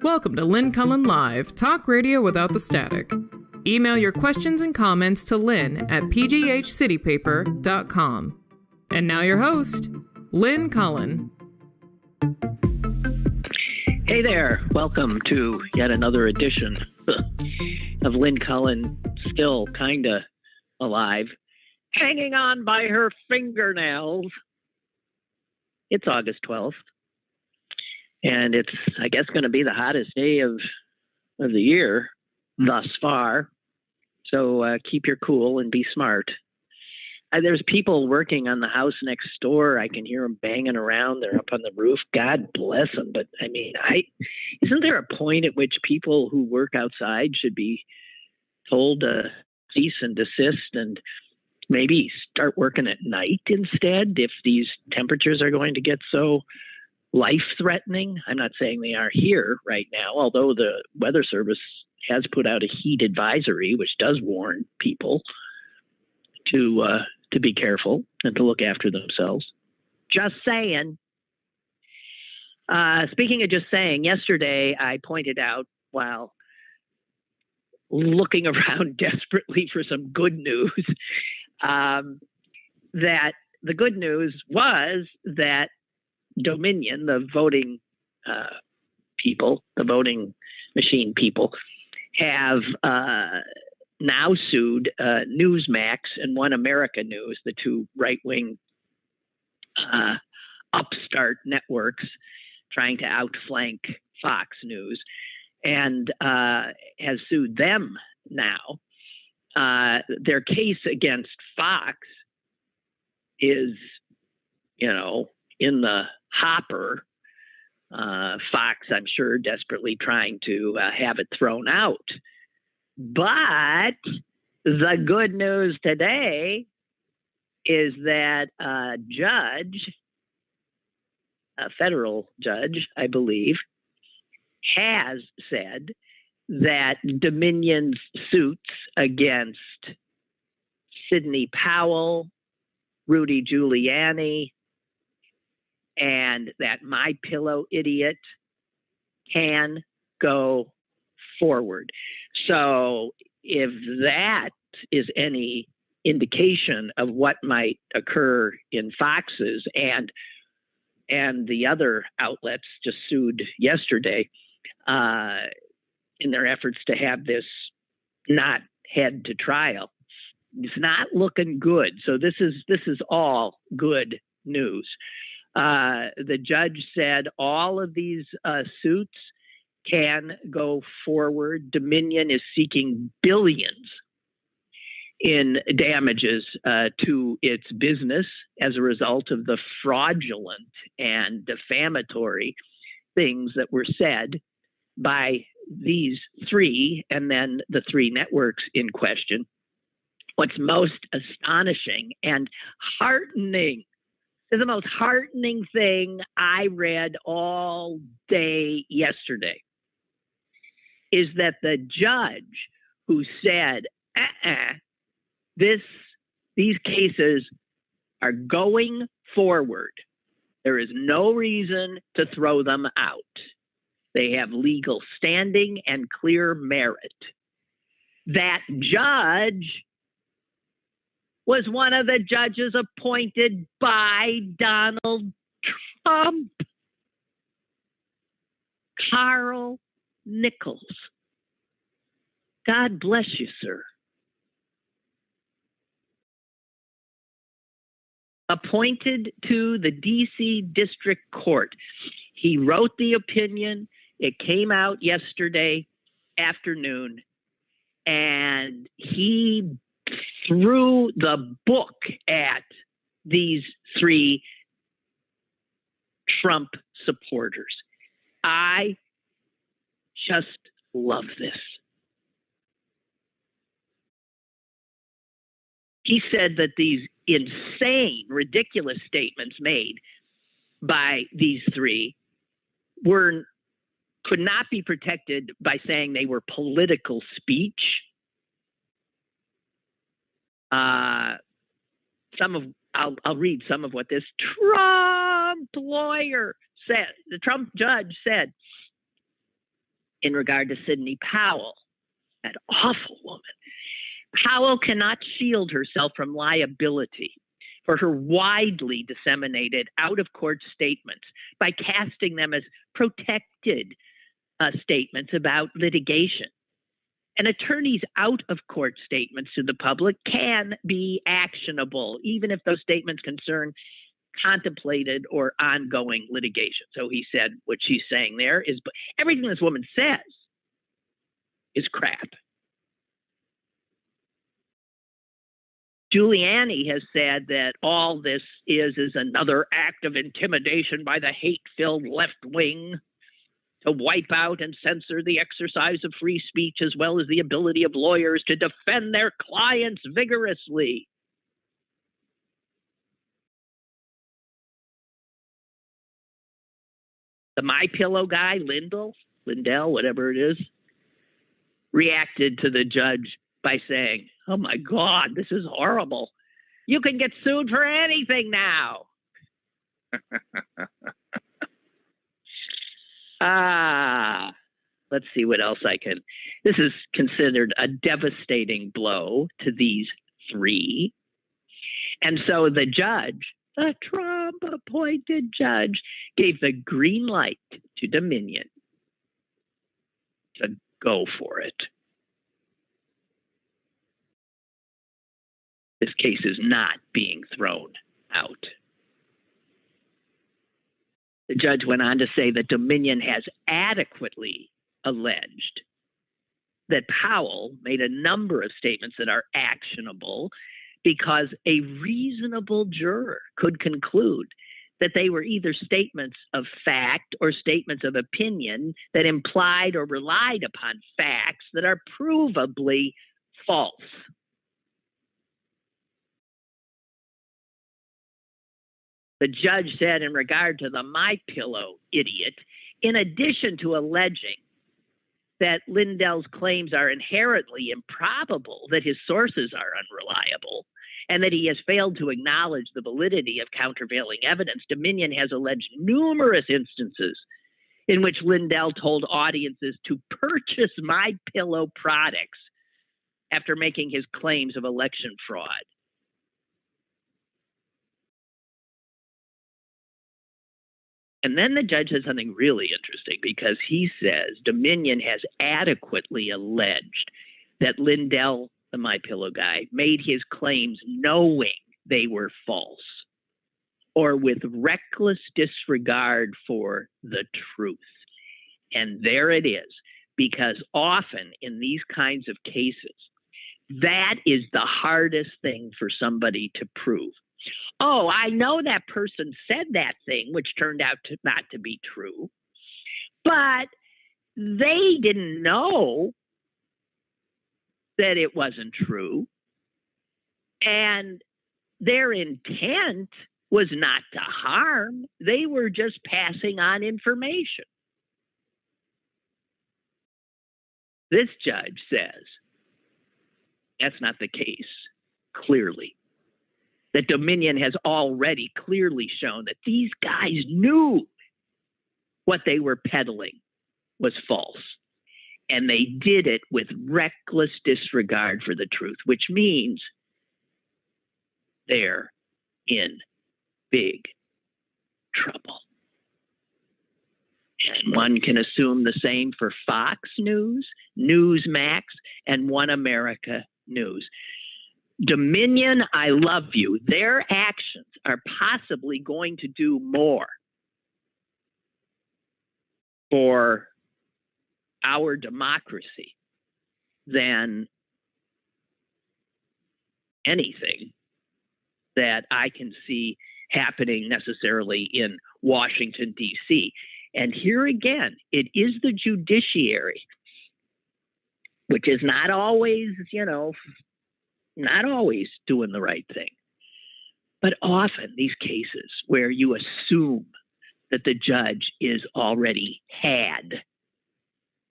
Welcome to Lynn Cullen Live, talk radio without the static. Email your questions and comments to Lynn at pghcitypaper.com. And now your host, Lynn Cullen. Hey there, welcome to yet another edition of Lynn Cullen, still kinda alive, hanging on by her fingernails. It's August 12th, and it's, I guess, going to be the hottest day of the year thus far. So keep your cool and be smart. There's people working on the house next door. I can hear them banging around. They're up on the roof. God bless them. But I mean, isn't there a point at which people who work outside should be told to cease and desist and maybe start working at night instead if these temperatures are going to get so life-threatening? I'm not saying they are here right now, although the Weather Service has put out a heat advisory, which does warn people to be careful and to look after themselves. Just saying. Speaking of just saying, yesterday I pointed out, while looking around desperately for some good news, that the good news was that Dominion, the voting people, the voting machine people, have now sued Newsmax and One America News, the two right-wing upstart networks trying to outflank Fox News, and has sued them now. Their case against Fox is, in the hopper. Fox, I'm sure, desperately trying to have it thrown out. But the good news today is that a judge, a federal judge, I believe, has said that Dominion's suits against Sidney Powell, Rudy Giuliani, and that MyPillow idiot can go forward. So if that is any indication of what might occur in Fox's and the other outlets just sued yesterday in their efforts to have this not head to trial, it's not looking good. So this is all good news. The judge said all of these suits can go forward. Dominion is seeking billions in damages to its business as a result of the fraudulent and defamatory things that were said by these three and then the three networks in question. What's most astonishing and heartening is the most heartening thing I read all day yesterday is that the judge who said, these cases are going forward. There is no reason to throw them out. They have legal standing and clear merit. That judge was one of the judges appointed by Donald Trump, Carl Nichols. God bless you, sir. Appointed to the D.C. District Court. He wrote the opinion. It came out yesterday afternoon, and he threw the book at these three Trump supporters. I just love this. He said that these insane, ridiculous statements made by these three could not be protected by saying they were political speech. I'll read some of what this Trump lawyer said. The Trump judge said, in regard to Sidney Powell, that awful woman. Powell cannot shield herself from liability for her widely disseminated out-of-court statements by casting them as protected statements about litigation. An attorney's out-of-court statements to the public can be actionable, even if those statements concern contemplated or ongoing litigation. So he said what she's saying there is everything this woman says is crap. Giuliani has said that all this is another act of intimidation by the hate-filled left wing to wipe out and censor the exercise of free speech as well as the ability of lawyers to defend their clients vigorously. The MyPillow guy, Lindell, whatever it is, reacted to the judge by saying, "Oh my God, this is horrible. You can get sued for anything now." Let's see what else I can. This is considered a devastating blow to these three. And so the judge, the Trump-appointed judge, gave the green light to Dominion to go for it. This case is not being thrown out. The judge went on to say that Dominion has adequately alleged that Powell made a number of statements that are actionable because a reasonable juror could conclude that they were either statements of fact or statements of opinion that implied or relied upon facts that are provably false. The judge said in regard to the MyPillow idiot, in addition to alleging that Lindell's claims are inherently improbable, that his sources are unreliable, and that he has failed to acknowledge the validity of countervailing evidence, Dominion has alleged numerous instances in which Lindell told audiences to purchase MyPillow products after making his claims of election fraud. And then the judge says something really interesting because he says Dominion has adequately alleged that Lindell, the MyPillow guy, made his claims knowing they were false or with reckless disregard for the truth. And there it is, because often in these kinds of cases, that is the hardest thing for somebody to prove. Oh, I know that person said that thing, which turned out not to be true, but they didn't know that it wasn't true, and their intent was not to harm. They were just passing on information. This judge says that's not the case, clearly. That Dominion has already clearly shown that these guys knew what they were peddling was false. And they did it with reckless disregard for the truth, which means they're in big trouble. And one can assume the same for Fox News, Newsmax, and One America News. Dominion, I love you. Their actions are possibly going to do more for our democracy than anything that I can see happening necessarily in Washington, D.C. And here again, it is the judiciary, which is not always, not always doing the right thing. But often these cases where you assume that the judge is already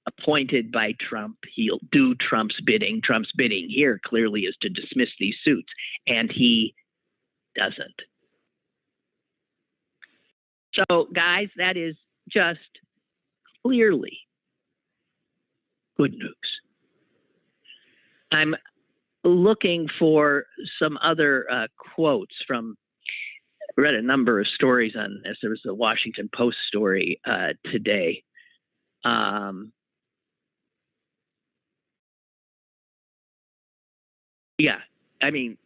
appointed by Trump, he'll do Trump's bidding. Trump's bidding here clearly is to dismiss these suits, and he doesn't. So, guys, that is just clearly Good news. I'm looking for some other quotes from. I read a number of stories on this. There was a Washington Post story today. Yeah, I mean,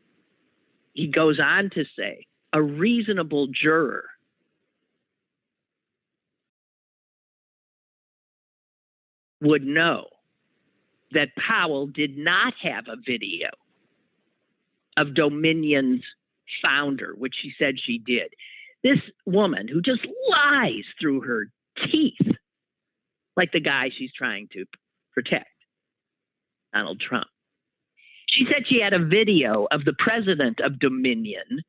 he goes on to say a reasonable juror would know that Powell did not have a video of Dominion's founder, which she said she did. This woman who just lies through her teeth, like the guy she's trying to protect, Donald Trump. She said she had a video of the president of Dominion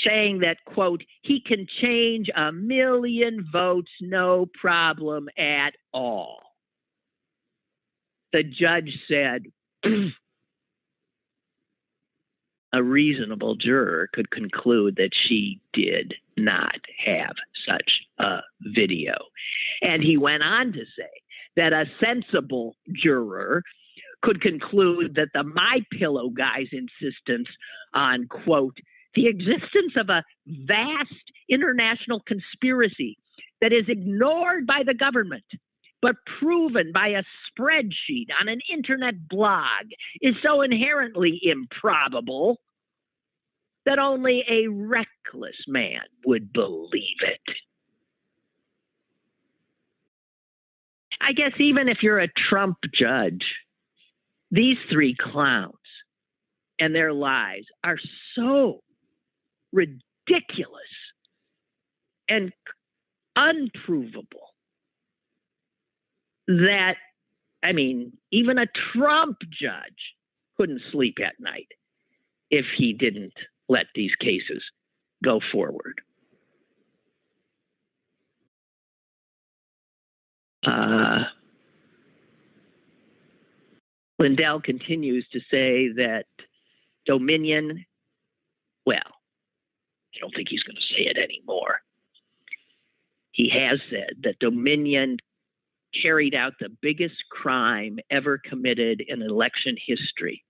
saying that, quote, he can change 1 million votes, no problem at all. The judge said a reasonable juror could conclude that she did not have such a video. And he went on to say that a sensible juror could conclude that the MyPillow guy's insistence on, quote, the existence of a vast international conspiracy that is ignored by the government but proven by a spreadsheet on an internet blog is so inherently improbable that only a reckless man would believe it. I guess even if you're a Trump judge, these three clowns and their lies are so ridiculous and unprovable that, I mean, even a Trump judge couldn't sleep at night if he didn't let these cases go forward. Lindell continues to say that Dominion, well, I don't think he's going to say it anymore. He has said that Dominion carried out the biggest crime ever committed in election history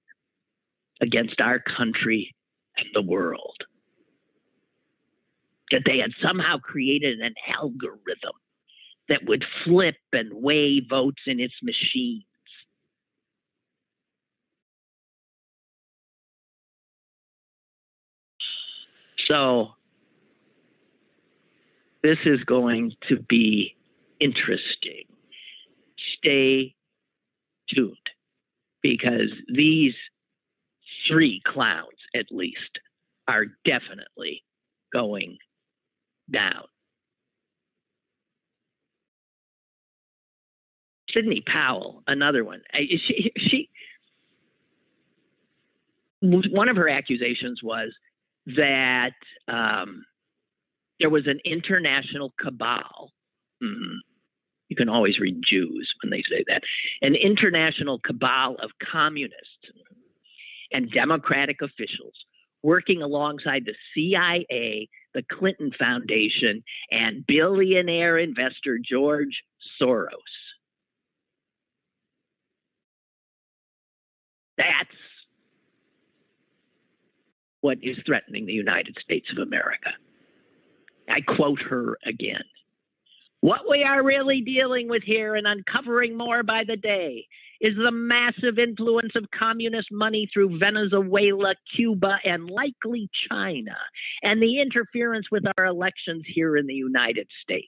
against our country and the world. That they had somehow created an algorithm that would flip and weigh votes in its machines. So this is going to be interesting. Stay tuned, because these three clowns, at least, are definitely going down. Sidney Powell, another one. One of her accusations was that there was an international cabal. You can always read Jews when they say that. An international cabal of communists and Democratic officials working alongside the CIA, the Clinton Foundation, and billionaire investor George Soros. That's what is threatening the United States of America. I quote her again. What we are really dealing with here and uncovering more by the day is the massive influence of communist money through Venezuela, Cuba, and likely China, and the interference with our elections here in the United States.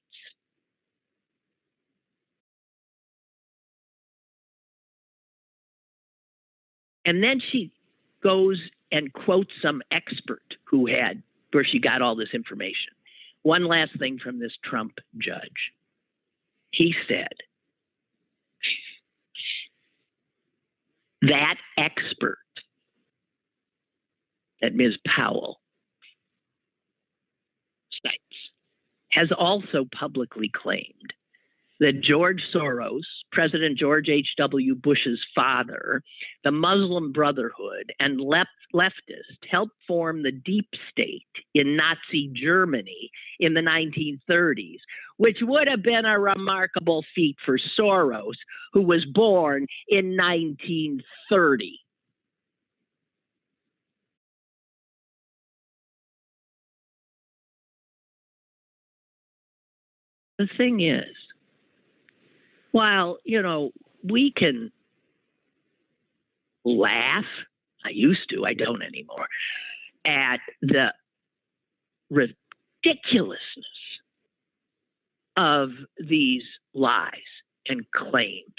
And then she goes and quotes some expert where she got all this information. One last thing from this Trump judge. He said that expert, that Ms. Powell cites, has also publicly claimed that George Soros, President George H.W. Bush's father, the Muslim Brotherhood, and leftists helped form the deep state in Nazi Germany in the 1930s, which would have been a remarkable feat for Soros, who was born in 1930. The thing is, while, we can laugh, I used to, I don't anymore, at the ridiculousness of these lies and claims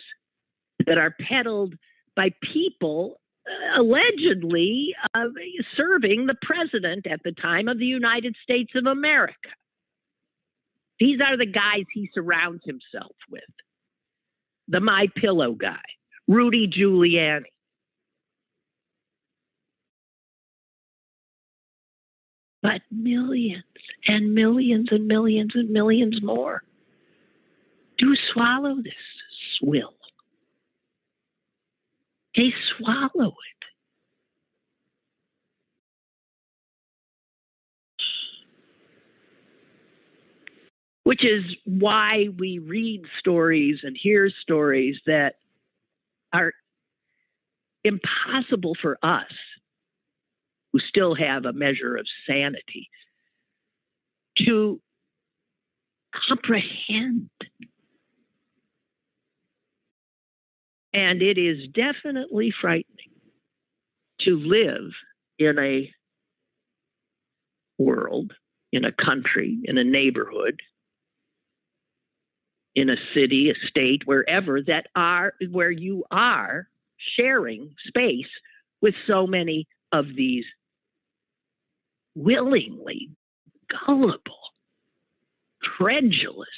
that are peddled by people allegedly serving the president at the time of the United States of America. These are the guys he surrounds himself with. The My Pillow guy, Rudy Giuliani. But millions and millions and millions and millions more do swallow this swill. They swallow it. Which is why we read stories and hear stories that are impossible for us, who still have a measure of sanity, to comprehend. And it is definitely frightening to live in a world, in a country, in a neighborhood, in a city, a state, wherever where you are sharing space with so many of these willingly gullible, credulous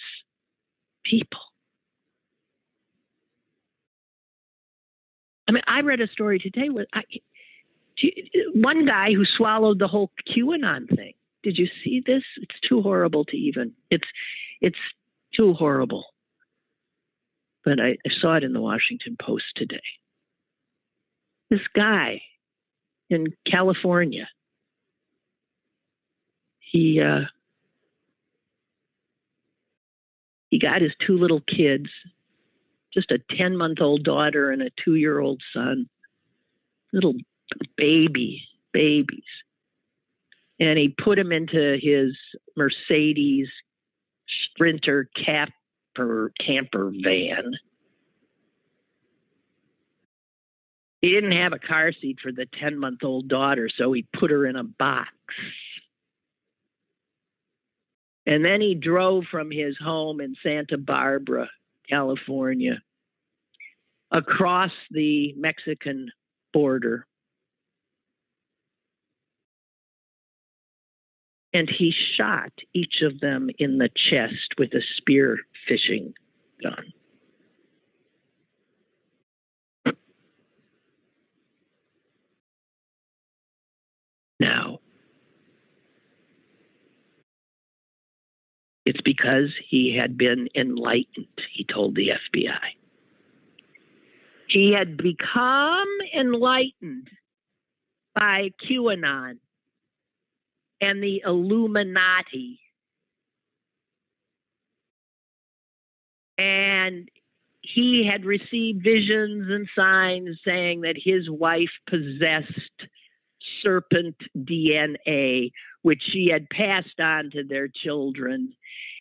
people. I mean, I read a story today with one guy who swallowed the whole QAnon thing. Did you see this? It's too horrible to even. It's too horrible. But I saw it in the Washington Post today. This guy in California, he got his two little kids, just a 10-month-old daughter and a 2-year-old son, little babies. And he put them into his Mercedes Sprinter camper van. He didn't have a car seat for the 10-month-old daughter, so he put her in a box. And then he drove from his home in Santa Barbara, California, across the Mexican border. And he shot each of them in the chest with a spear fishing gun. Now, it's because he had been enlightened, he told the FBI. He had become enlightened by QAnon and the Illuminati. And he had received visions and signs saying that his wife possessed serpent DNA, which she had passed on to their children.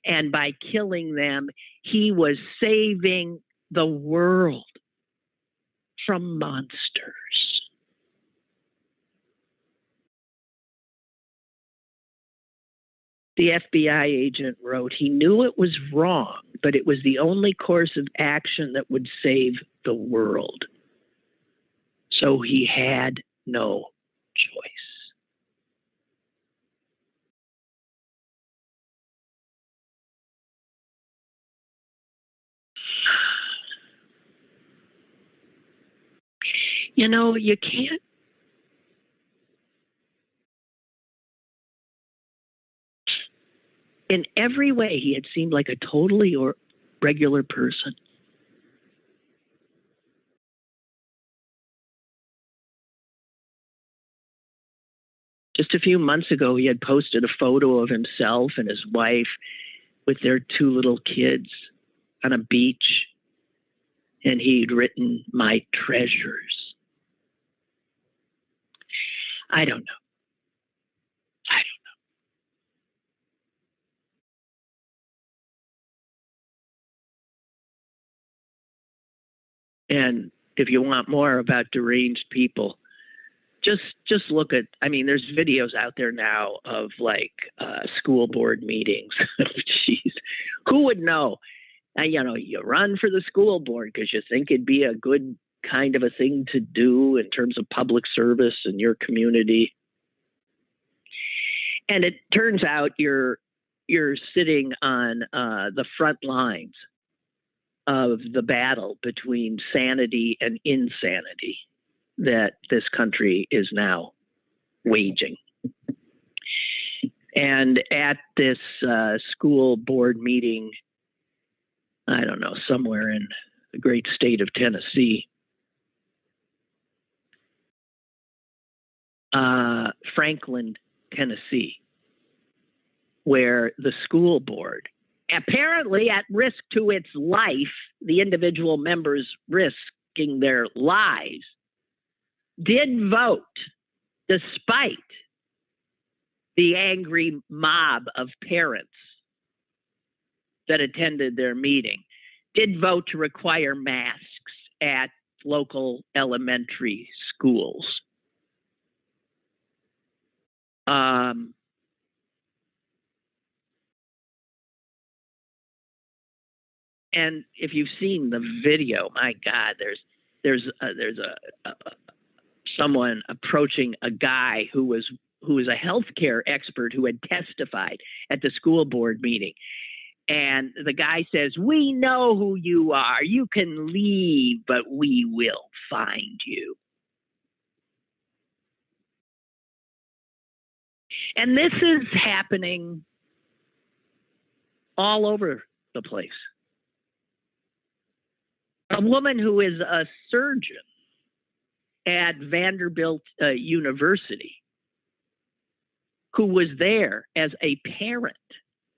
And by killing them, he was saving the world from monsters. The FBI agent wrote, he knew it was wrong, but it was the only course of action that would save the world. So he had no choice. You can't. In every way, he had seemed like a totally regular person. Just a few months ago, he had posted a photo of himself and his wife with their 2 little kids on a beach, and he'd written, "My treasures." I don't know. And if you want more about deranged people, just look at, I mean, there's videos out there now of like school board meetings. Jeez, who would know? You know, you run for the school board because you think it'd be a good kind of a thing to do in terms of public service in your community. And it turns out you're sitting on the front lines of the battle between sanity and insanity that this country is now waging. And at this school board meeting, I don't know, somewhere in the great state of Tennessee, Franklin, Tennessee, where the school board, apparently at risk to its life, the individual members risking their lives, did vote despite the angry mob of parents that attended their meeting, did vote to require masks at local elementary schools. And if you've seen the video, my God, there's someone approaching a guy who was a healthcare expert who had testified at the school board meeting. And the guy says, "We know who you are. You can leave, but we will find you." And this is happening all over the place. A woman who is a surgeon at Vanderbilt University, who was there as a parent.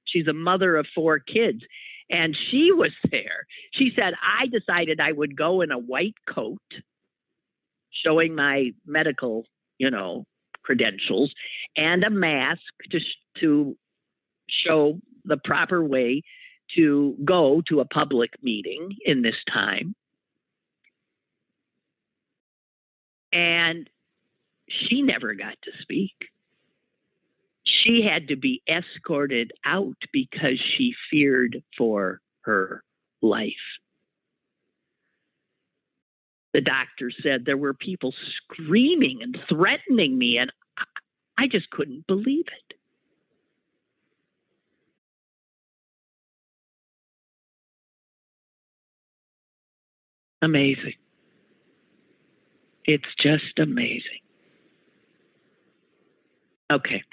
She's a mother of 4 kids, and she was there. She said, "I decided I would go in a white coat, showing my medical, credentials, and a mask to show the proper way to go to a public meeting in this time." And she never got to speak. She had to be escorted out because she feared for her life. The doctor said there were people screaming and threatening me, and I just couldn't believe it. Amazing. It's just amazing. Okay.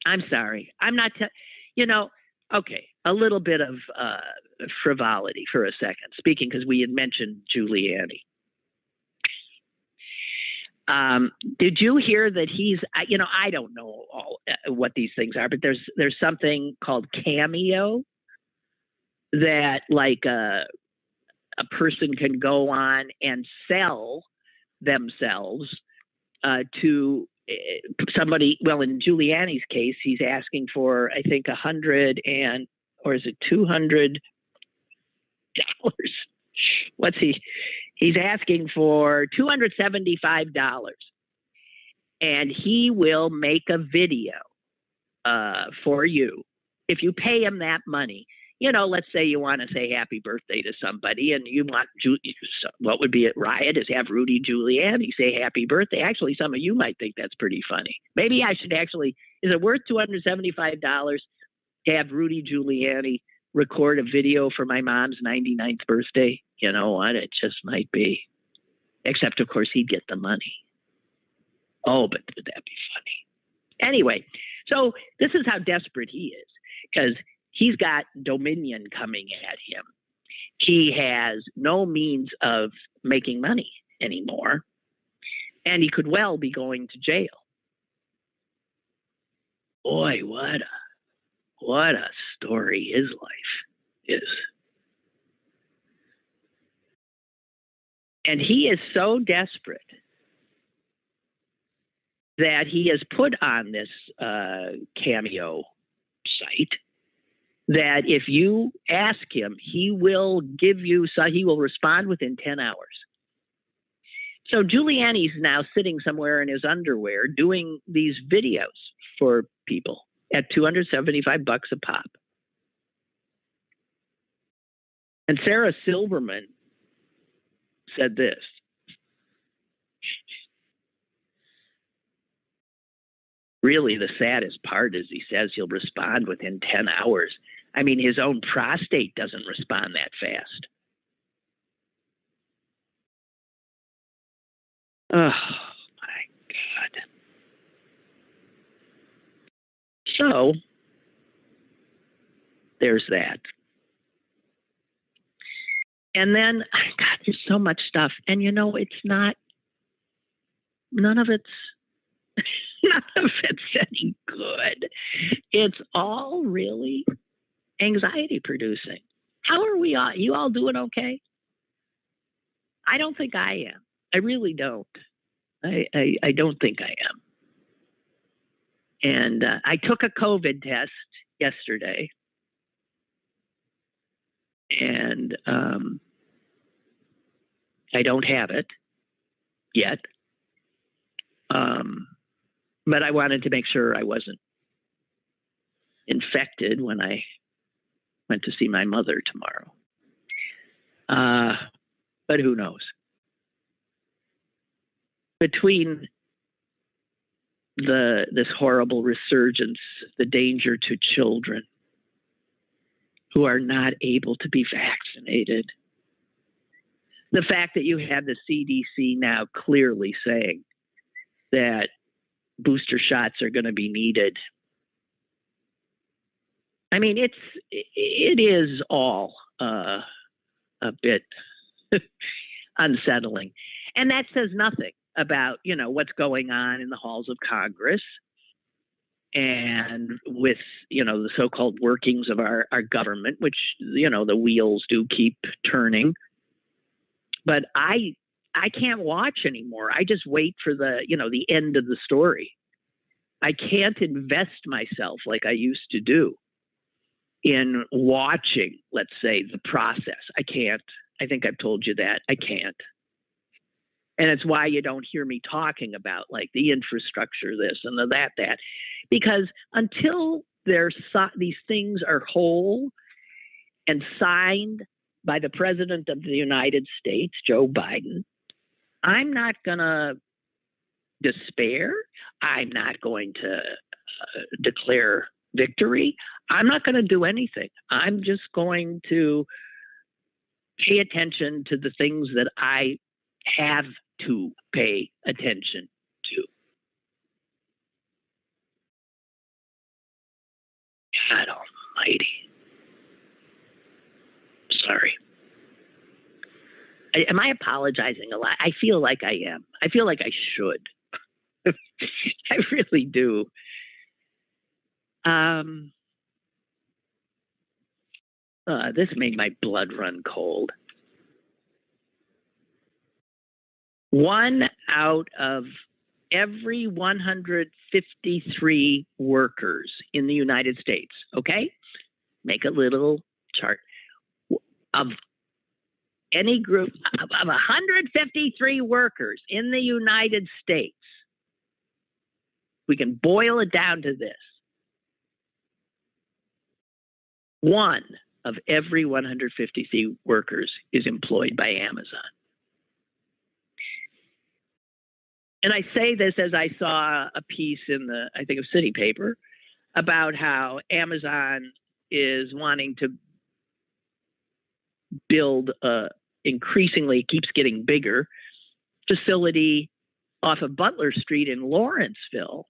I'm sorry. I'm not, okay. A little bit of frivolity for a second, speaking because we had mentioned Giuliani. Did you hear that he's, I don't know all what these things are, but there's something called Cameo that like a person can go on and sell themselves to somebody. Well, in Giuliani's case, he's asking for, I think, $200. What's he? He's asking for $275, and he will make a video for you if you pay him that money. Let's say you want to say happy birthday to somebody, and you want what would be a riot is have Rudy Giuliani say happy birthday. Actually, some of you might think that's pretty funny. Maybe I should actually. Is it worth $275 to have Rudy Giuliani record a video for my mom's 99th birthday? You know what? It just might be. Except, of course, he'd get the money. Oh, but would that be funny? Anyway, so this is how desperate he is, because he's got Dominion coming at him. He has no means of making money anymore, and he could well be going to jail. Boy, what a story his life is. And he is so desperate that he has put on this Cameo site that if you ask him, he will respond within 10 hours. So Giuliani's now sitting somewhere in his underwear doing these videos for people at $275 a pop. And Sarah Silverman said this. Really, the saddest part is he says he'll respond within 10 hours. I mean, his own prostate doesn't respond that fast. Oh, my God. So, there's that. And then, God, there's so much stuff. And, you know, none of it's any good. It's all really anxiety producing. How are we all? You all doing okay? I don't think I am. I really don't. I don't think I am. And I took a COVID test yesterday. And I don't have it yet. But I wanted to make sure I wasn't infected when I went to see my mother tomorrow. But who knows? Between this horrible resurgence, the danger to children who are not able to be vaccinated, the fact that you have the CDC now clearly saying that booster shots are going to be needed. I mean, it is all a bit unsettling. And that says nothing about, you know, what's going on in the halls of Congress and with, you know, the so-called workings of our government, which, you know, the wheels do keep turning. But I can't watch anymore. I just wait for the end of the story. I can't invest myself like I used to do in watching, let's say, the process. I can't. I think I've told you that. I can't. And it's why you don't hear me talking about like the infrastructure, this and the that, because until these things are whole and signed by the President of the United States, Joe Biden, I'm not going to despair. I'm not going to declare victory. I'm not going to do anything. I'm just going to pay attention to the things that I have to pay attention to. God almighty. Sorry. Am I apologizing a lot? I feel like I am. I feel like I should. I really do. This made my blood run cold. 1 out of every 153 workers in the United States, okay? Make a little chart of any group of 153 workers in the United States. We can boil it down to this. 1 of every 153 workers is employed by Amazon. And I say this as I saw a piece in the, I think, of City Paper about how Amazon is wanting to build increasingly, keeps getting bigger, facility off of Butler Street in Lawrenceville.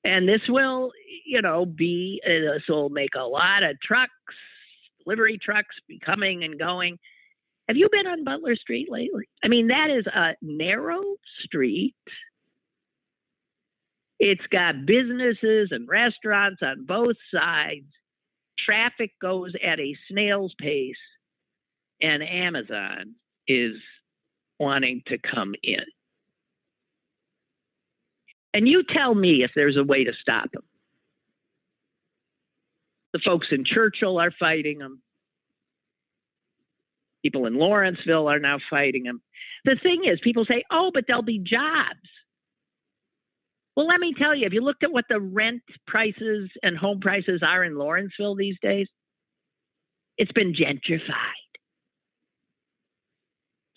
And this will, this will make a lot of trucks, delivery trucks coming and going. Have you been on Butler Street lately? I mean, that is a narrow street. It's got businesses and restaurants on both sides. Traffic goes at a snail's pace, and Amazon is wanting to come in. And you tell me if there's a way to stop them. The folks in Churchill are fighting them. People in Lawrenceville are now fighting them. The thing is, people say, oh, but there'll be jobs. Well, let me tell you, have you looked at what the rent prices and home prices are in Lawrenceville these days? It's been gentrified.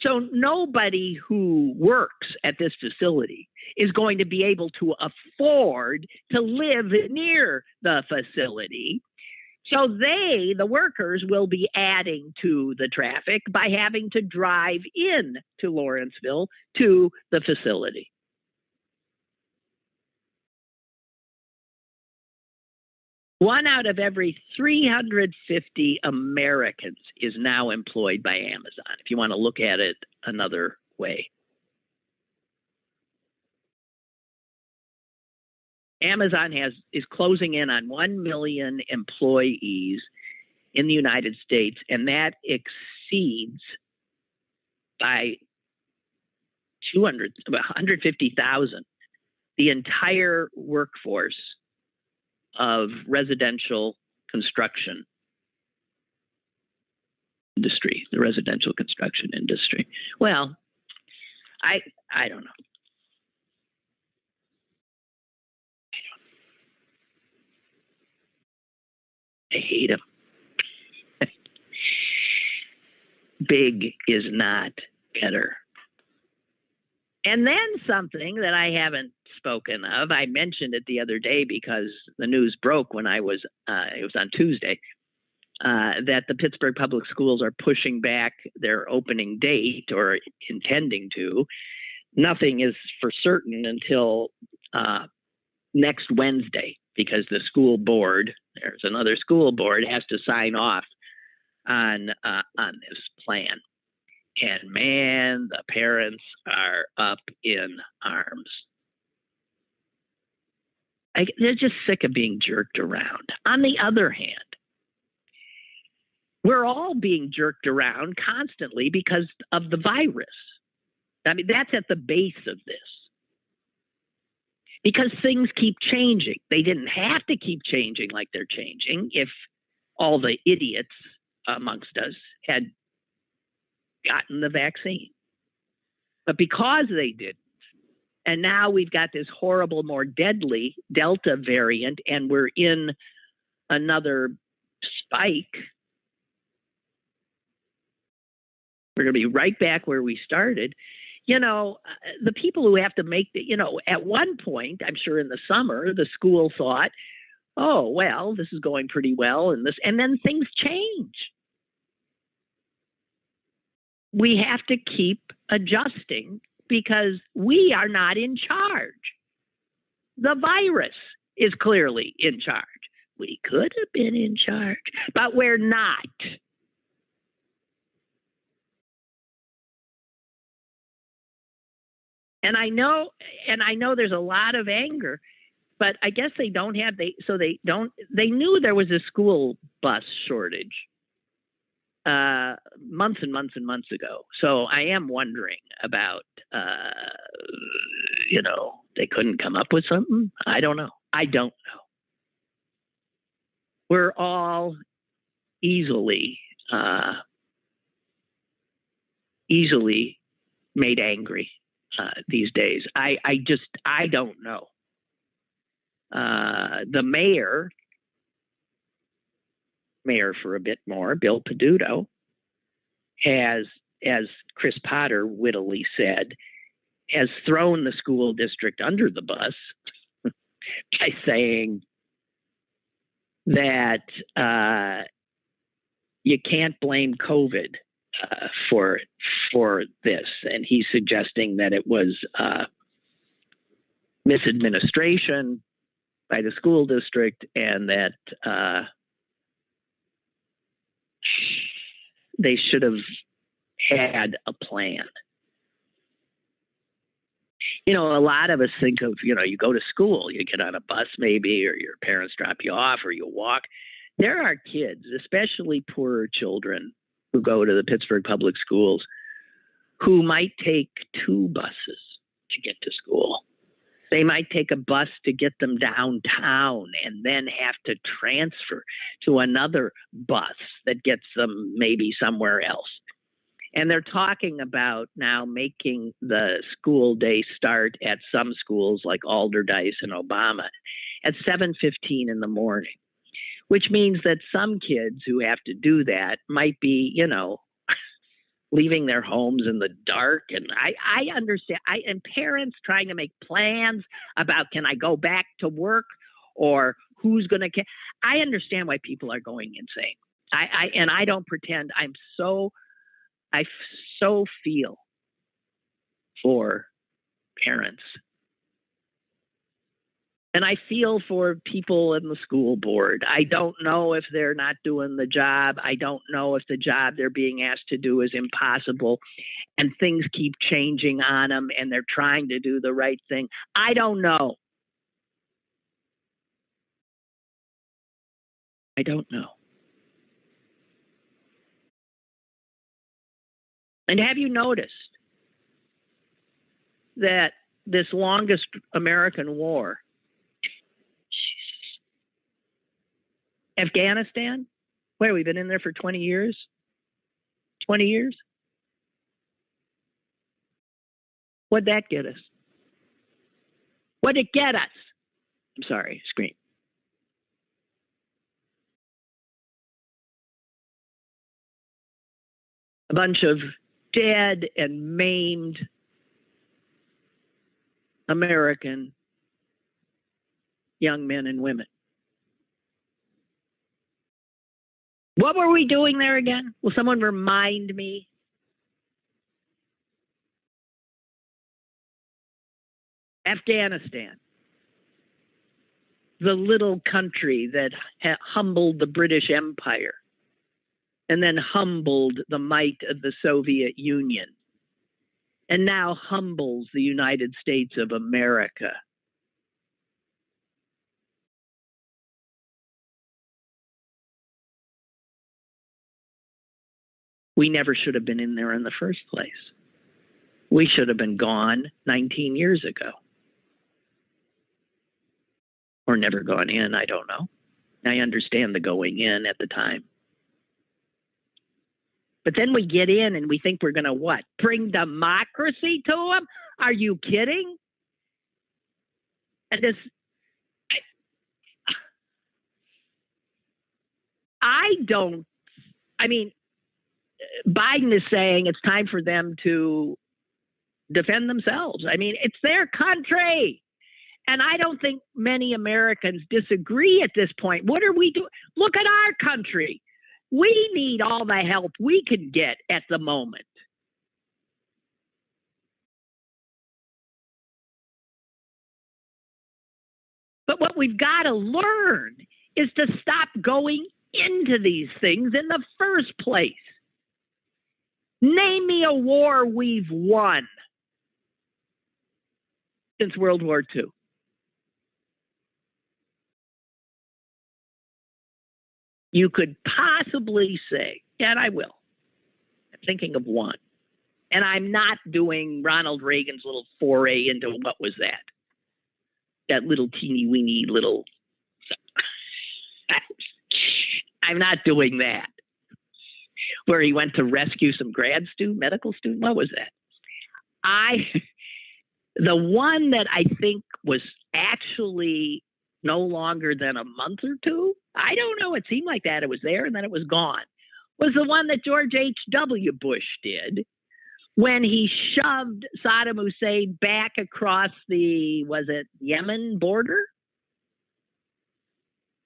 So nobody who works at this facility is going to be able to afford to live near the facility. So the workers, will be adding to the traffic by having to drive in to Lawrenceville to the facility. One out of every 350 Americans is now employed by Amazon, if you want to look at it another way. Amazon is closing in on 1 million employees in the United States, and that exceeds by 150,000 the entire workforce of residential construction industry, the residential construction industry. Well, I don't know. I hate him. Big is not better. And then something that I haven't spoken of, I mentioned it the other day because the news broke when it was on Tuesday, that the Pittsburgh Public Schools are pushing back their opening date, or intending to. Nothing is for certain until next Wednesday, because the school board, there's another school board, has to sign off on this plan. And man, the parents are up in arms. They're just sick of being jerked around. On the other hand, we're all being jerked around constantly because of the virus. I mean, that's at the base of this. Because things keep changing. They didn't have to keep changing like they're changing if all the idiots amongst us had gotten the vaccine. But because they didn't, and now we've got this horrible, more deadly Delta variant, and we're in another spike, we're going to be right back where we started. You know, the people who have to make at one point, I'm sure in the summer, the school thought, oh, well, this is going pretty well, and then things change. We have to keep adjusting because we are not in charge. The virus is clearly in charge. We could have been in charge, but we're not. And I know there's a lot of anger, but I guess they knew there was a school bus shortage months and months and months ago. So I am wondering about, they couldn't come up with something. I don't know. We're all easily made angry these days. I don't know. The mayor for a bit more, Bill Peduto, has, as Chris Potter wittily said, has thrown the school district under the bus by saying that you can't blame COVID for this, and he's suggesting that it was misadministration by the school district, and that they should have had a plan. You know, a lot of us think of, you know, you go to school, you get on a bus maybe, or your parents drop you off, or you walk. There are kids, especially poorer children who go to the Pittsburgh public schools, who might take 2 buses to get to school. They might take a bus to get them downtown and then have to transfer to another bus that gets them maybe somewhere else. And they're talking about now making the school day start at some schools like Alderdice and Obama at 7:15 in the morning, which means that some kids who have to do that might be, you know, leaving their homes in the dark. And I understand. And parents trying to make plans about, can I go back to work, or who's going to. I understand why people are going insane. I don't pretend. I so feel for parents. And I feel for people in the school board. I don't know if they're not doing the job. I don't know if the job they're being asked to do is impossible and things keep changing on them and they're trying to do the right thing. I don't know. I don't know. And have you noticed that this longest American war, Afghanistan, where we've been in there for 20 years? 20 years? What'd that get us? What'd it get us? I'm sorry, screen. A bunch of dead and maimed American young men and women. What were we doing there again? Will someone remind me? Afghanistan, the little country that humbled the British Empire and then humbled the might of the Soviet Union and now humbles the United States of America. We never should have been in there in the first place. We should have been gone 19 years ago. Or never gone in, I don't know. I understand the going in at the time. But then we get in and we think we're going to what? Bring democracy to them? Are you kidding? And this, Biden is saying it's time for them to defend themselves. I mean, it's their country. And I don't think many Americans disagree at this point. What are we doing? Look at our country. We need all the help we can get at the moment. But what we've got to learn is to stop going into these things in the first place. Name me a war we've won since World War II. You could possibly say, and I will, I'm thinking of one. And I'm not doing Ronald Reagan's little foray into what was that? That little teeny weeny little. I'm not doing that. Where he went to rescue some medical student. What was that? The one that I think was actually no longer than a month or two, I don't know, it seemed like that. It was there and then it was gone. Was the one that George H.W. Bush did when he shoved Saddam Hussein back across the, was it Yemen border?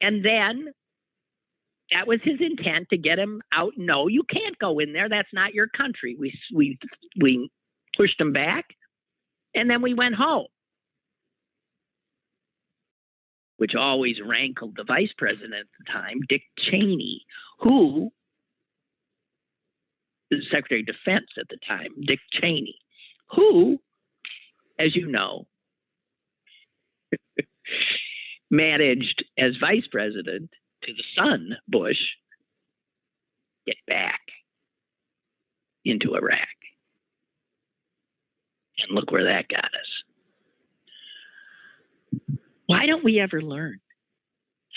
And then that was his intent, to get him out. No, you can't go in there. That's not your country. We pushed him back, and then we went home, which always rankled the vice president at the time, Dick Cheney, who Secretary of Defense at the time, Dick Cheney, who, as you know, managed as vice president to the son, Bush, get back into Iraq. And look where that got us. Why don't we ever learn?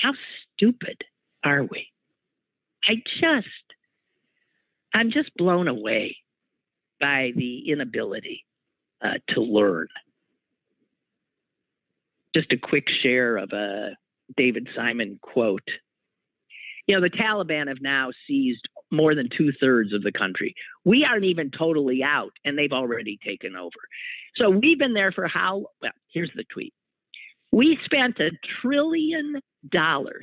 How stupid are we? I'm just blown away by the inability to learn. Just a quick share of a David Simon quote. You know, the Taliban have now seized more than 2/3 of the country. We aren't even totally out, and they've already taken over. So we've been there for how? Well, here's the tweet. We spent $1 trillion. $1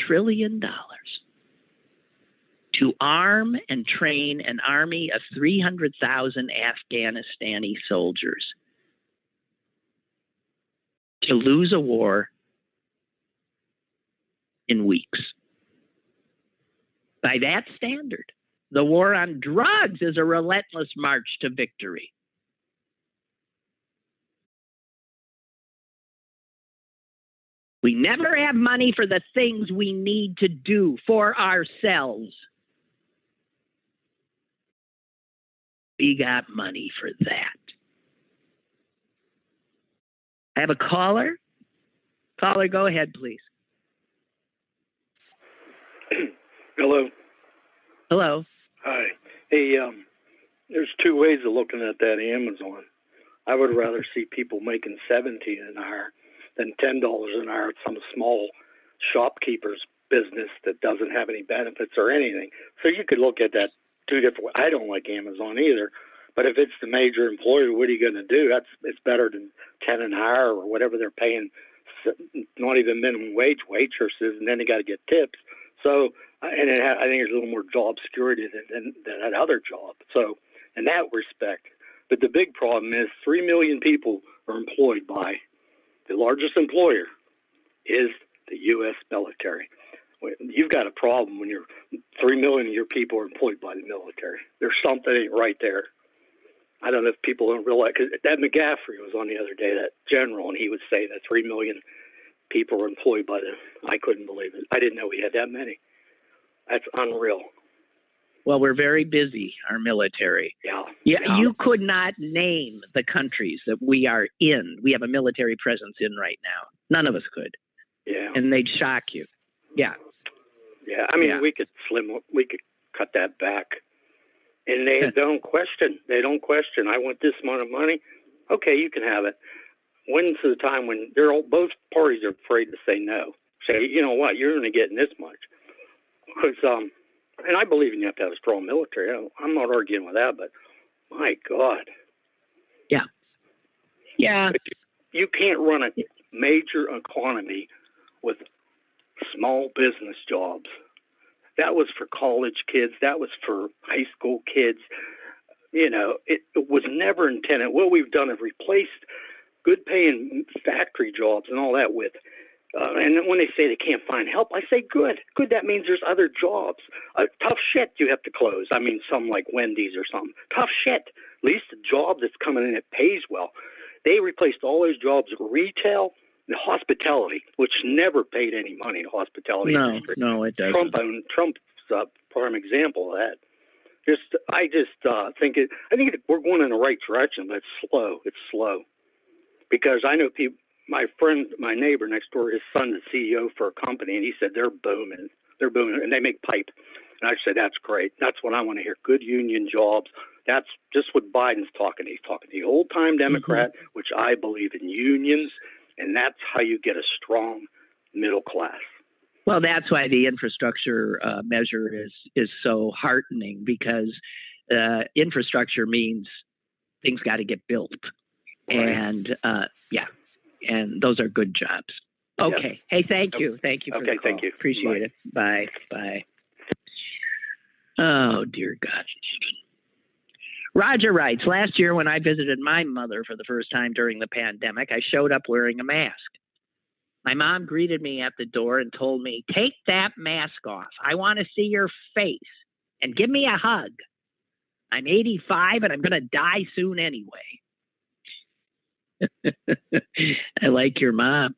trillion to arm and train an army of 300,000 Afghanistani soldiers to lose a war in weeks. By that standard, the war on drugs is a relentless march to victory. We never have money for the things we need to do for ourselves. We got money for that. I have a caller. Caller, go ahead, please. Hello. Hello. Hi. Hey, there's two ways of looking at that Amazon. I would rather see people making $17 an hour than $10 an hour at some small shopkeeper's business that doesn't have any benefits or anything. So you could look at that two different ways. I don't like Amazon either, but if it's the major employer, what are you going to do? It's better than 10 an hour or whatever they're paying, not even minimum wage waitresses, and then they got to get tips. So, I think there's a little more job security than that other job. So, in that respect, but the big problem is 3 million people are employed by the largest employer is the U.S. military. You've got a problem when 3 million of your people are employed by the military. There's something ain't right there. I don't know if people don't realize, because that McGaffrey was on the other day, that general, and he would say that 3 million people are employed by I couldn't believe it. I didn't know we had that many. That's unreal. Well, we're very busy, our military. Yeah. You could not name the countries that we are in. We have a military presence in right now. None of us could. Yeah. And they'd shock you. Yeah. Yeah. I mean, we could cut that back. And they don't question. They don't question. I want this amount of money. Okay, you can have it. When's the time when both parties are afraid to say no? Say, you know what, you're only getting this much. Because, and I believe you have to have a strong military. I'm not arguing with that, but my God. Yeah. Yeah. You can't run a major economy with small business jobs. That was for college kids. That was for high school kids. You know, it was never intended. What we've done is replaced good paying factory jobs and all that with and when they say they can't find help, I say good. Good, that means there's other jobs. Tough shit you have to close. I mean, some like Wendy's or something. Tough shit. At least a job that's coming in that pays well. They replaced all those jobs with retail and hospitality, which never paid any money in hospitality. No, it doesn't. Trump's a prime example of that. I think we're going in the right direction, but it's slow. It's slow. Because I know people, my neighbor next door, his son's the CEO for a company, and he said they're booming, and they make pipe. And I said, that's great. That's what I want to hear. Good union jobs. That's just what Biden's talking. He's talking to the old-time Democrat, which I believe in unions, and that's how you get a strong middle class. Well, that's why the infrastructure measure is so heartening, because infrastructure means things got to get built. Right. And and those are good jobs. Okay. Yes. Hey, thank you. Thank you for the call. Thank you. Appreciate it. Bye. Bye. Oh, dear God. Roger writes, last year when I visited my mother for the first time during the pandemic, I showed up wearing a mask. My mom greeted me at the door and told me, "Take that mask off. I want to see your face and give me a hug. I'm 85 and I'm going to die soon anyway." I like your mom.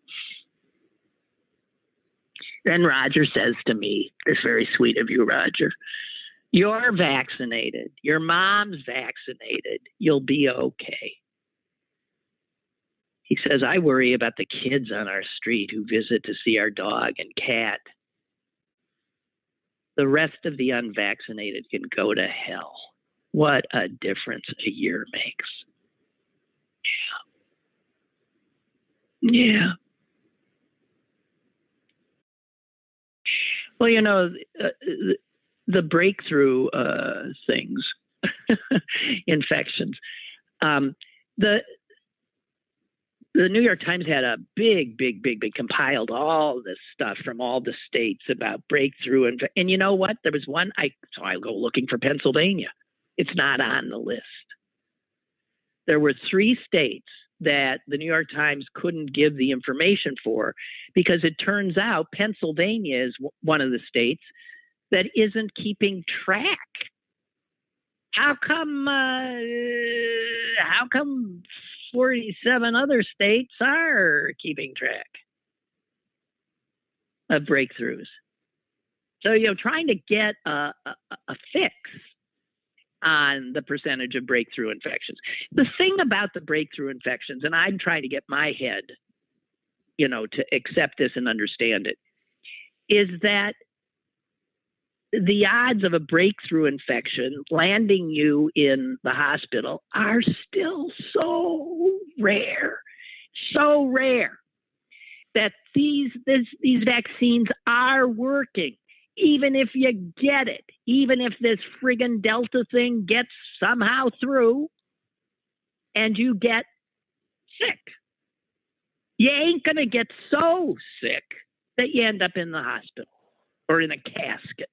Then Roger says to me, "It's very sweet of you, Roger. You're vaccinated. Your mom's vaccinated. You'll be okay." He says, "I worry about the kids on our street who visit to see our dog and cat. The rest of the unvaccinated can go to hell. What a difference a year makes." Yeah. Well, you know, the breakthrough things, infections. The New York Times had a big, compiled all this stuff from all the states about breakthrough. And you know what? There was one, so I go looking for Pennsylvania. It's not on the list. There were 3 states that the New York Times couldn't give the information for because it turns out Pennsylvania is one of the states that isn't keeping track. How come 47 other states are keeping track of breakthroughs? So, you know, trying to get a fix on the percentage of breakthrough infections. The thing about the breakthrough infections, and I'm trying to get my head, you know, to accept this and understand it, is that the odds of a breakthrough infection landing you in the hospital are still so rare that these vaccines are working. Even if you get it, even if this friggin' Delta thing gets somehow through and you get sick, you ain't going to get so sick that you end up in the hospital or in a casket.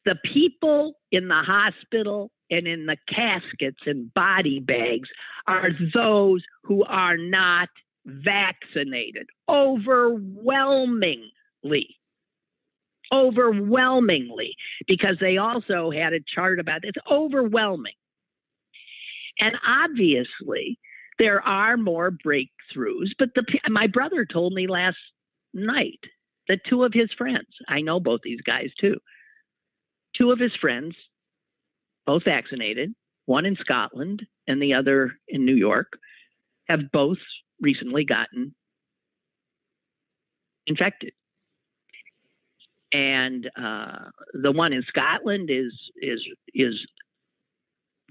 The people in the hospital and in the caskets and body bags are those who are not vaccinated, overwhelmingly, because they also had a chart about this. Overwhelming. And obviously, there are more breakthroughs. But my brother told me last night that 2 of his friends, I know both these guys too, 2 of his friends, both vaccinated, one in Scotland and the other in New York, have both recently gotten infected. And the one in Scotland is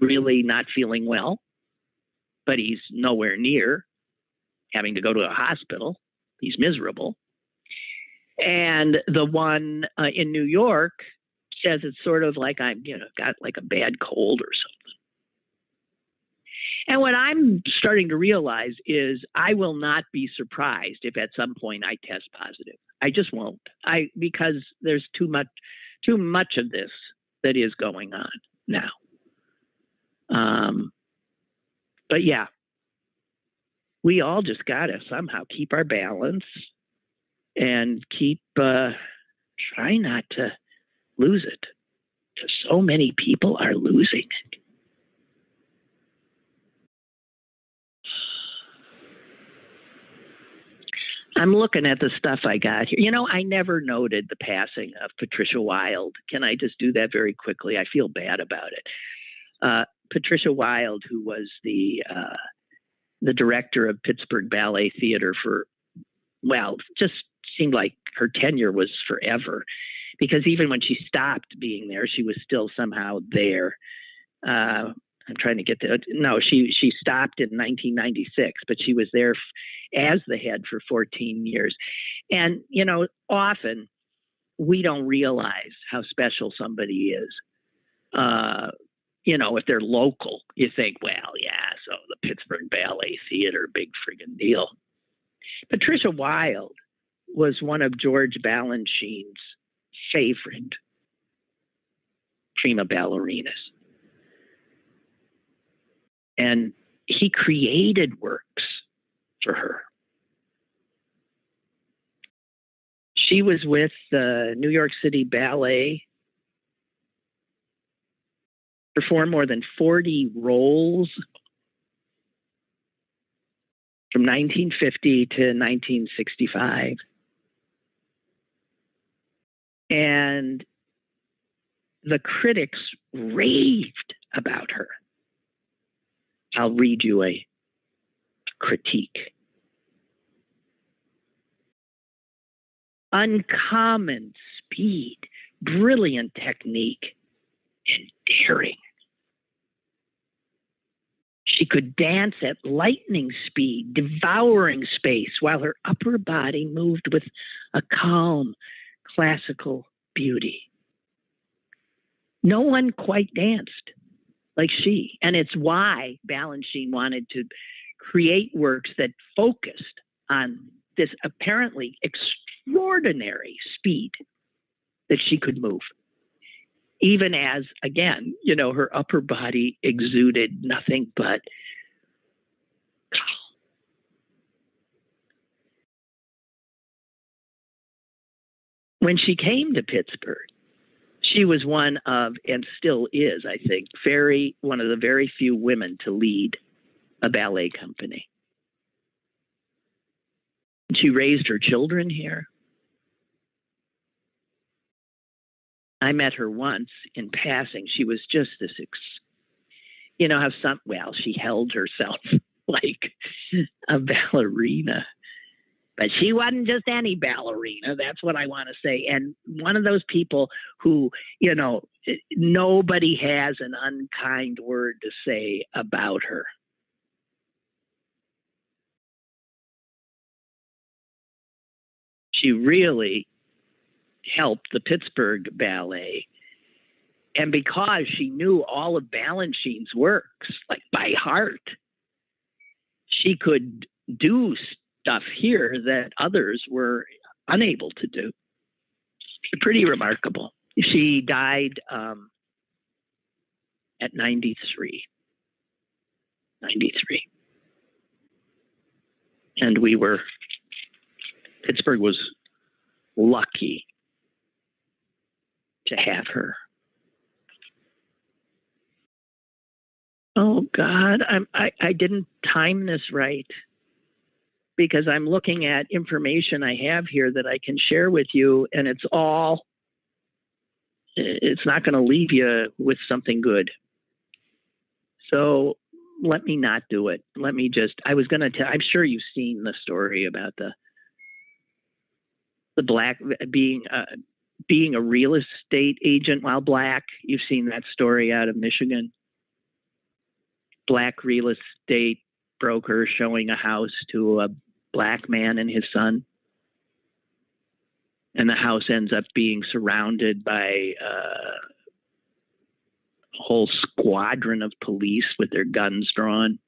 really not feeling well, but he's nowhere near having to go to a hospital. He's miserable. And the one in New York says it's sort of like I'm, got like a bad cold or something. And what I'm starting to realize is I will not be surprised if at some point I test positive. I just won't. Because there's too much of this that is going on now. But yeah, we all just gotta somehow keep our balance and keep try not to lose it. Because so many people are losing it. I'm looking at the stuff I got here. I never noted the passing of Patricia Wilde. Can I just do that very quickly? I feel bad about it. Patricia Wilde, who was the director of Pittsburgh Ballet Theater just seemed like her tenure was forever, because even when she stopped being there, she was still somehow there. I'm trying to get to it. No, she stopped in 1996, but she was there as the head for 14 years. And, often we don't realize how special somebody is. If they're local, you think, well, yeah, so the Pittsburgh Ballet Theater, big friggin' deal. Patricia Wilde was one of George Balanchine's favorite prima ballerinas. And he created works for her. She was with the New York City Ballet, performed more than 40 roles from 1950 to 1965. And the critics raved about her. I'll read you a critique. Uncommon speed, brilliant technique, and daring. She could dance at lightning speed, devouring space, while her upper body moved with a calm, classical beauty. No one quite danced like she, and it's why Balanchine wanted to create works that focused on this apparently extraordinary speed that she could move. Even as, again, her upper body exuded nothing but calm. When she came to Pittsburgh, she was one of, and still is, I think, one of the very few women to lead a ballet company. She raised her children here. I met her once in passing. She was just this, she held herself like a ballerina. But she wasn't just any ballerina. That's what I want to say. And one of those people who, nobody has an unkind word to say about her. She really helped the Pittsburgh Ballet. And because she knew all of Balanchine's works, like by heart, she could do stuff here that others were unable to do. Pretty remarkable. She died at 93. And Pittsburgh was lucky to have her. Oh God, I didn't time this right, because I'm looking at information I have here that I can share with you, and it's not going to leave you with something good. So let me not do it. I'm sure you've seen the story about the black being a real estate agent while black. You've seen that story out of Michigan. Black real estate broker showing a house to a black man and his son. And the house ends up being surrounded by a whole squadron of police with their guns drawn.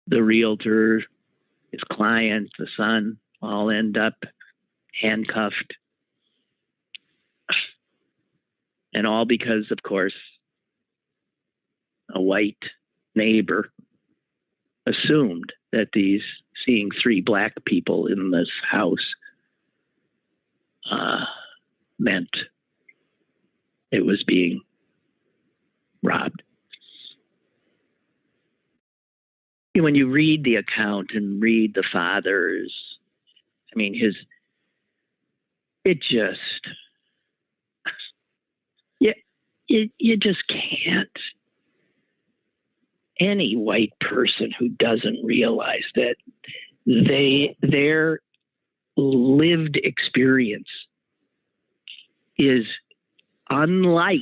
The realtor, his client, the son, all end up handcuffed. And all because, of course, a white neighbor assumed that seeing three black people in this house meant it was being robbed. When you read the account and read the father's, you just can't. Any white person who doesn't realize that their lived experience is unlike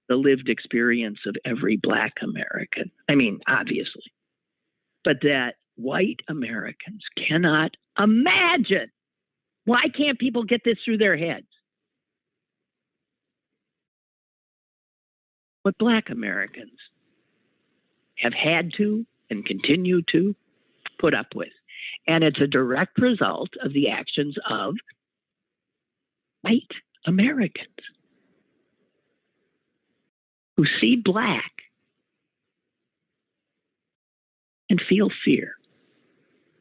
the lived experience of every black American. Obviously. But that white Americans cannot imagine. Why can't people get this through their heads? What black Americans have had to and continue to put up with. And it's a direct result of the actions of white Americans who see black and feel fear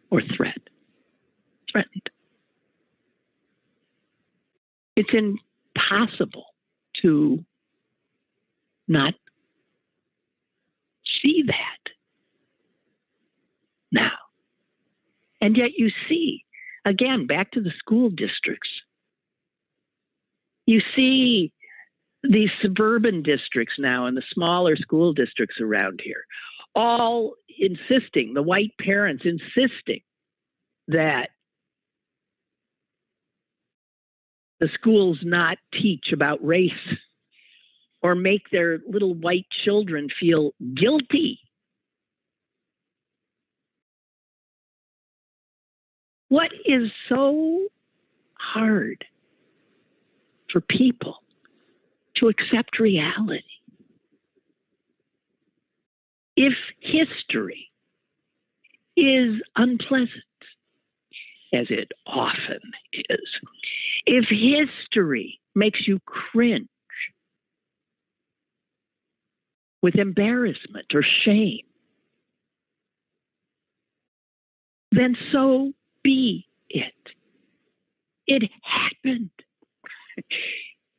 or threat. threatened. It's impossible to not see that now. And yet you see, again, back to the school districts, you see these suburban districts now and the smaller school districts around here, all insisting, the white parents insisting that the schools not teach about race or make their little white children feel guilty. What is so hard for people to accept reality? If history is unpleasant, as it often is, if history makes you cringe with embarrassment or shame, then so be it. It happened.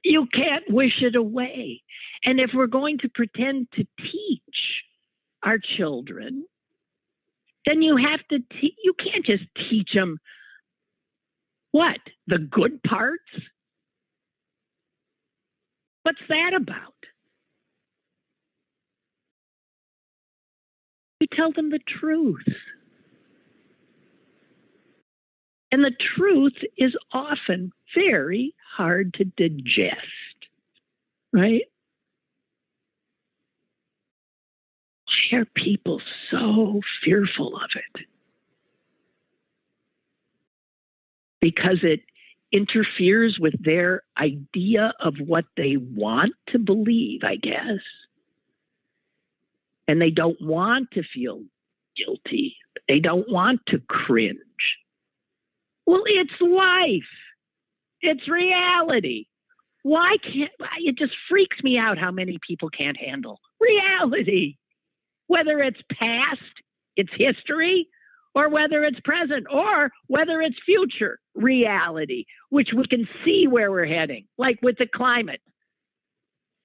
You can't wish it away. And if we're going to pretend to teach our children, then you have to you can't just teach them what? The good parts? What's that about? You tell them the truth. And the truth is often very hard to digest, right? Why are people so fearful of it? Because it interferes with their idea of what they want to believe, I guess. And they don't want to feel guilty. They don't want to cringe. Well, it's life. It's reality. Why can't, it just freaks me out how many people can't handle reality. Whether it's past, it's history, or whether it's present, or whether it's future reality, which we can see where we're heading, like with the climate.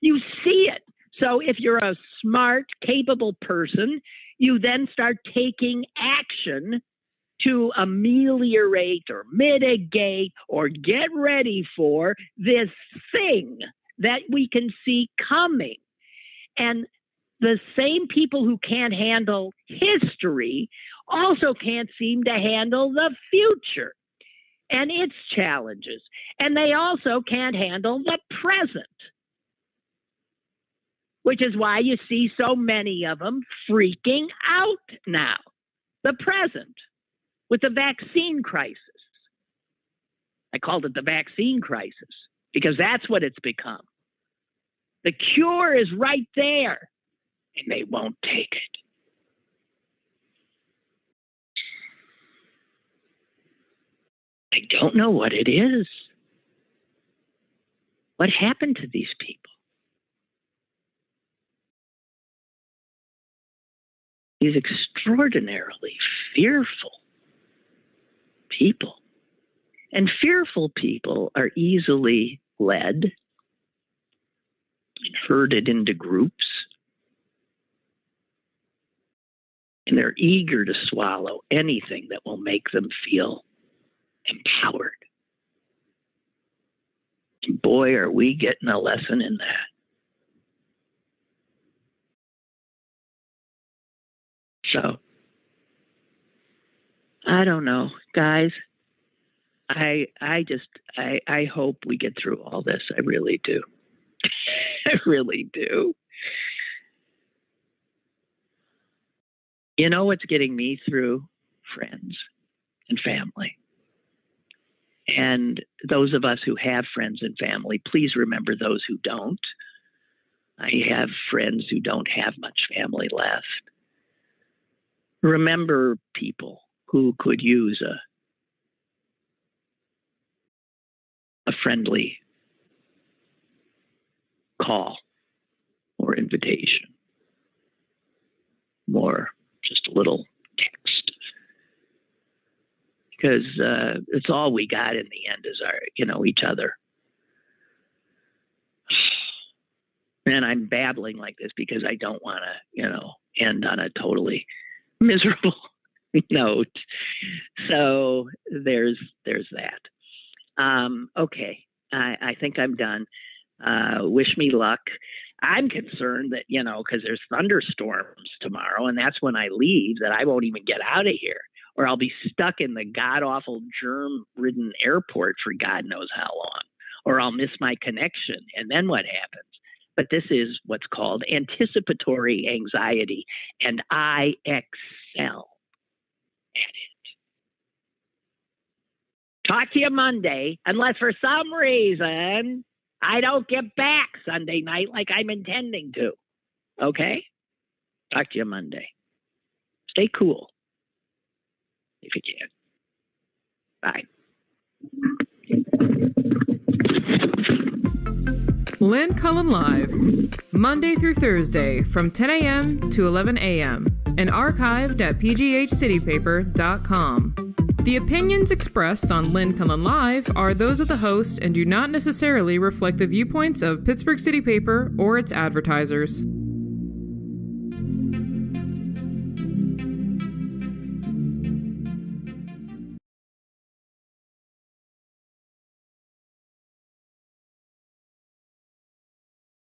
You see it. So if you're a smart, capable person, you then start taking action to ameliorate or mitigate or get ready for this thing that we can see coming. And the same people who can't handle history also can't seem to handle the future and its challenges. And they also can't handle the present, which is why you see so many of them freaking out now. The present, with the vaccine crisis. I called it the vaccine crisis because that's what it's become. The cure is right there, and they won't take it. I don't know what it is. What happened to these people? These extraordinarily fearful people. And fearful people are easily led and herded into groups. And they're eager to swallow anything that will make them feel empowered. And boy, are we getting a lesson in that. So, I don't know, guys. I hope we get through all this. I really do. I really do. You know what's getting me through? Friends and family. And those of us who have friends and family, please remember those who don't. I have friends who don't have much family left. Remember people who could use a friendly call or invitation, or just a little text. because it's all we got in the end is our, each other. And I'm babbling like this because I don't want to, end on a totally miserable note. So there's that. Okay. I think I'm done. Wish me luck. I'm concerned that, because there's thunderstorms tomorrow, and that's when I leave, that I won't even get out of here, or I'll be stuck in the god-awful germ-ridden airport for God knows how long, or I'll miss my connection, and then what happens? But this is what's called anticipatory anxiety, and I excel at it. Talk to you Monday, unless for some reason I don't get back Sunday night like I'm intending to. Okay? Talk to you Monday. Stay cool if you can. Bye. Lynn Cullen Live, Monday through Thursday from 10 a.m. to 11 a.m. and archived at pghcitypaper.com. The opinions expressed on Lynn Cullen Live are those of the host and do not necessarily reflect the viewpoints of Pittsburgh City Paper or its advertisers.